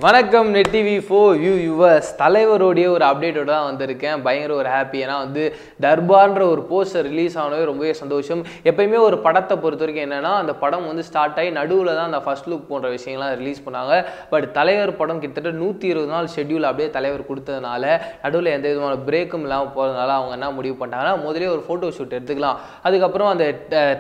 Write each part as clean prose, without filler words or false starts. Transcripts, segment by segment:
வணக்கம் net TV 4 viewers தலைவரோடைய ஒரு அப்டேட்டோட தான் வந்திருக்கேன். பயங்கர ஒரு ஹாப்பி. ஏன்னா தர்பார்ன்ற ஒரு போஸ்டர் ரிலீஸ் ஆனவே ரொம்பவே சந்தோஷம். எப்பயுமே ஒரு படத்தை பொறுத்த வரைக்கும் என்னன்னா அந்த படம் ஸ்டார்ட் ஆகி நடுவில் தான் அந்த ஃபர்ஸ்ட் லுக் போன்ற விஷயங்கள்லாம் ரிலீஸ் பண்ணாங்க. பட் தலைவர் படம் கிட்டத்தட்ட 120 நாள் ஷெட்யூல் அப்படியே தலைவர் கொடுத்ததுனால நடுவில் எந்த விதமான பிரேக்கும் இல்லாமல் போகிறதுனால அவங்க என்ன முடிவு பண்ணிட்டாங்கன்னா முதலே ஒரு ஃபோட்டோ ஷூட் எடுத்துக்கலாம், அதுக்கப்புறம் அந்த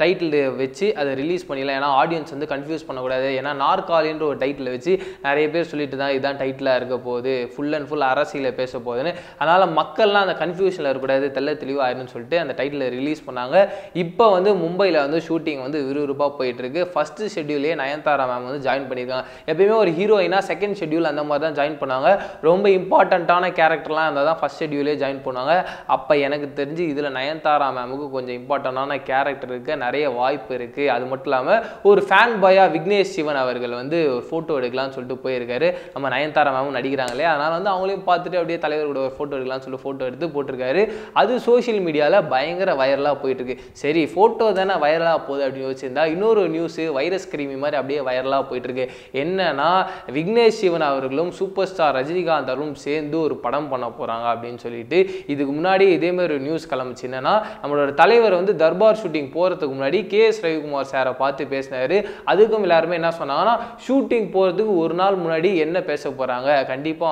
டைட்டில் வச்சு அதை ரிலீஸ் பண்ணிடலாம். ஏன்னா ஆடியன்ஸ் கன்ஃபியூஸ் பண்ணக்கூடாது. ஏன்னா நாற்காலின்ற ஒரு டைட்டில் வச்சு நிறைய பேர் சொல்லிட்டு தான் இதுதான் டைட்டிலாக இருக்க போகுது, ஃபுல் அண்ட் ஃபுல் அரசியலை பேச போகுதுன்னு. அதனால் மக்கள்லாம் அந்த கன்ஃபியூஷனில் இருக்கக்கூடாது, தெல்ல தெளிவாயிருன்னு சொல்லிட்டு அந்த டைட்டிலை ரிலீஸ் பண்ணாங்க. இப்போ மும்பையில் ஷூட்டிங் விறுவிறுப்பாக போயிட்டு இருக்கு. ஃபர்ஸ்ட் ஷெட்யூலே நயன்தாரா மேம் ஜாயின் பண்ணியிருக்காங்க. எப்பயுமே ஒரு ஹீரோயினா செகண்ட் ஷெட்யூல் அந்த மாதிரி தான் ஜாயின் பண்ணாங்க. ரொம்ப இம்பார்ட்டண்ட்டான கேரக்டர்லாம் இருந்தால் தான் ஃபர்ஸ்ட் ஷெட்யூலே ஜாயின் பண்ணுவாங்க. அப்போ எனக்கு தெரிஞ்சு இதில் நயன்தாரா மேமுக்கு கொஞ்சம் இம்பார்ட்டண்டான கேரக்டர் இருக்குது, நிறைய வாய்ப்பு இருக்குது. அது மட்டும் இல்லாமல் ஒரு ஃபேன் பாயா விக்னேஷ் சிவன் அவர்கள் ஒரு ஃபோட்டோ எடுக்கலாம்னு சொல்லிட்டு போயிருக்காரு. நம்ம நயன்தாரா மேமும் நடிக்கிறாங்களே, அதனால் அவங்களையும் பார்த்துட்டு அப்படியே தலைவர் கூட ஒரு ஃபோட்டோ எடுக்கலாம்னு சொல்லி ஃபோட்டோ எடுத்து போட்டிருக்காரு. அது சோஷியல் மீடியாவில் பயங்கர வைரலாக போயிட்டு இருக்கு. சரி ஃபோட்டோ தானே வைரலாக போகுது அப்படின்னு யோசிச்சிருந்தா இன்னொரு நியூஸ் வைரஸ் கிருமி மாதிரி அப்படியே வைரலாக போயிட்டு இருக்கு. என்னன்னா விக்னேஷ் சிவன் அவர்களும் சூப்பர் ஸ்டார் ரஜினிகாந்த் அவர்களும் சேர்ந்து ஒரு படம் பண்ண போறாங்க அப்படின்னு சொல்லிட்டு இதுக்கு முன்னாடி இதே மாதிரி ஒரு நியூஸ் கிளம்பிச்சு. என்னன்னா நம்மளோட தலைவர் தர்பார் ஷூட்டிங் போறதுக்கு முன்னாடி KS ரவிக்குமார் சாரை பார்த்து பேசினாரு. அதுக்கும் எல்லாருமே என்ன சொன்னாங்கன்னா ஷூட்டிங் போறதுக்கு ஒரு நாள் முன்னாடி என்ன பேச போறாங்க, கண்டிப்பா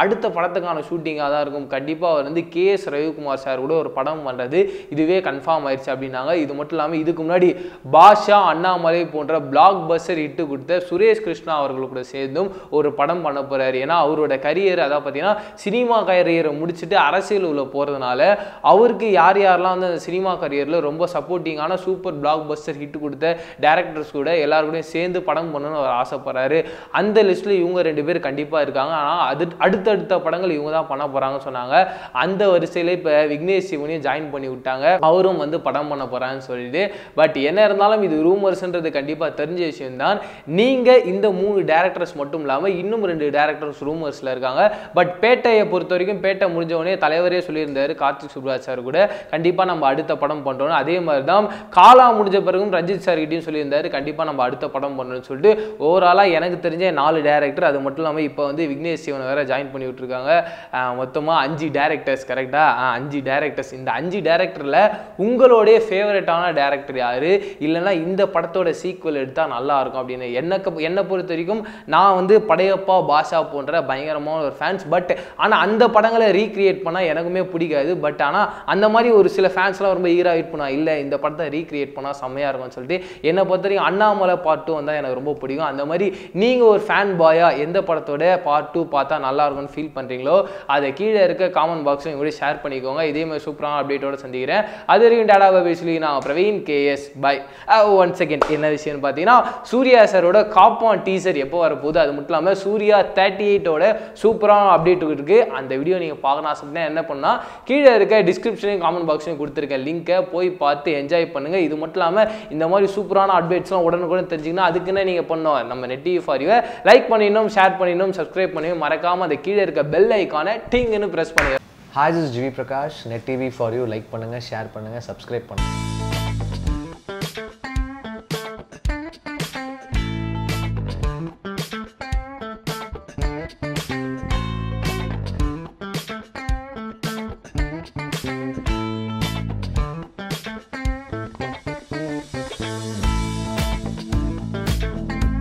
அடுத்த படத்துக்கான ஷூட்டிங்காக தான் இருக்கும், கண்டிப்பா KS ரவிக்குமார் சார் கூட ஒரு படம் பண்றது இதுவே கன்ஃபார்ம் ஆயிடுச்சு அப்படின்னாங்க. இது மட்டும் இல்லாமல் இதுக்கு முன்னாடி பாஷா அண்ணாமலை போன்ற பிளாக் பஸ்டர் இட்டு கொடுத்த சுரேஷ் கிருஷ்ணா அவர்கள் கூட சேர்ந்தும் ஒரு படம் பண்ண போறாரு. ஏன்னா அவரோட கரியர் அதாவது பார்த்தீங்கன்னா சினிமா கரியரை முடிச்சுட்டு அரசியல் உள்ள போறதுனால அவருக்கு யார் யாரெல்லாம் சினிமா கரியர்ல ரொம்ப சப்போர்ட்டிங்கான சூப்பர் பிளாக் பஸ்டர் ஹிட் கொடுத்த டைரக்டர்ஸ் கூட எல்லாருக்கூடையும் சேர்ந்து படம் பண்ணணும்னு அவர் ஆசைப்படுறாரு. அந்த லிஸ்ட்ல இவங்க ரெண்டு பேர் கண்டிப்பா இருக்காங்க. ஆனால் அடுத்தடுத்த படங்கள் இவங்க தான் பண்ண போறாங்கன்னு சொன்னாங்க. அந்த வரிசையில இப்ப விக்னேஷ் சிவனையும் ஜாயின் பண்ணி விட்டாங்க, அவரும் படம் பண்ண போறான்னு சொல்லிட்டு. பட் என்ன இருந்தாலும் இது ரூமர்ஸ்ன்றது கண்டிப்பா தெரிஞ்ச விஷயம் தான். நீங்க இந்த 3 டைரக்டர்ஸ் மட்டும் இல்லாம இன்னும் 2 டைரக்டர்ஸ் ரூமர்ஸ்ல இருக்காங்க. பட் பேட்டையை பொறுத்த வரைக்கும் பேட்டை முடிஞ்சவனே தலைவரே சொல்லியிருந்தாரு கார்த்திக் சுப்ராஜ் சார் கூட கண்டிப்பா நம்ம அடுத்த படம் பண்றோம். அதே மாதிரி தான் காலா முடிஞ்ச பிறகும் ரஞ்சித் சார் கிட்டையும் சொல்லியிருந்தாரு கண்டிப்பா நம்ம அடுத்த படம் பண்ணணும்னு சொல்லிட்டு. ஓவராலா எனக்கு தெரிஞ்ச 4 டைரக்டர், அது மட்டும் இல்லாமல் இப்போ விக்னேஷ் சிவனை வேற ஜாயின் பண்ணி விட்டுருக்காங்க. மொத்தமாக 5 டைரக்டர்ஸ். கரெக்டா 5 டைரக்டர்ஸ். இந்த 5 டைரக்டர்ல உங்களுடைய ஃபேவரட்டான டைரக்டர் யாரு, இல்லைன்னா இந்த படத்தோட சீக்வல் எடுத்தால் நல்லா இருக்கும் அப்படின்னு என்னை பொறுத்த வரைக்கும் நான் படையப்பா பாஷா போன்ற பயங்கரமான ஒரு ஃபேன்ஸ். பட் ஆனால் அந்த படங்களை ரீக்ரியேட் பண்ணால் எனக்குமே பிடிக்காது. பட் ஆனால் அந்த மாதிரி ஒரு சில ஃபேன்ஸ்லாம் ரொம்ப ஈராக வெயிட் பண்ணா இல்லை இந்த படத்தை ரீக்ரியேட் பண்ணால் செம்மையாக இருக்கும்னு சொல்லிட்டு. என்னை பொறுத்த வரைக்கும் அண்ணாமலை பார்ட் 2 வந்தால் எனக்கு ரொம்ப பிடிக்கும். அந்த மாதிரி நீங்கள் ஒரு ஃபேன் பாயா எந்த படத்தோட பார்ட் 2 பார்த்தா நல்லா இருக்கும்னு ஃபீல் பண்ணுறீங்களோ அதை கீழே இருக்க காமெண்ட் பாக்ஸும் கூட ஷேர் பண்ணிக்கோங்க. இதே மாதிரி சூப்பரான அப்டேட்டோட சந்திக்கிறேன். அது வரைக்கும் டாடா பை சொல்லி நான் Praveen KS bye. One second, என்ன விஷயம்னு பார்த்தீங்கன்னா சூர்யா சாரோட காப்பான் டீசர் எப்போ வரப்போகுது, அது மட்டும் இல்லாமல் சூர்யா 38ஓட சூப்பரான அப்டேட் இருக்கு. அந்த வீடியோ நீங்கள் பார்க்கணும் ஆசைப்பட்டீங்கன்னா என்ன பண்ணால் கீழே இருக்க டிஸ்கிரிப்ஷனையும் காமெண்ட் பாக்ஸையும் கொடுத்துருக்கேன் லிங்கை போய் பார்த்து என்ஜாய் பண்ணுங்க. இது மட்டும் இல்லாமல் இந்த மாதிரி சூப்பரான அப்டேட்ஸ்லாம் உடனுக்குடன் தெரிஞ்சுக்கணும். அதுக்குன்னு நீங்கள் பண்ணோம் நம்ம net TV for you like பண்ணிடணும், ஷேர் பண்ணிடணும், சப்ஸ்கிரைப் பண்ணிடணும், மறக்காம அந்த கீழே இருக்க பெல் ஐக்கானை டிங்னு பிரஸ் பண்ணுங்க. Hi, this is GV Prakash. Net TV for you. Like பண்ணுங்க, ஷேர் பண்ணுங்க, சப்ஸ்கிரைப் பண்ணுங்க.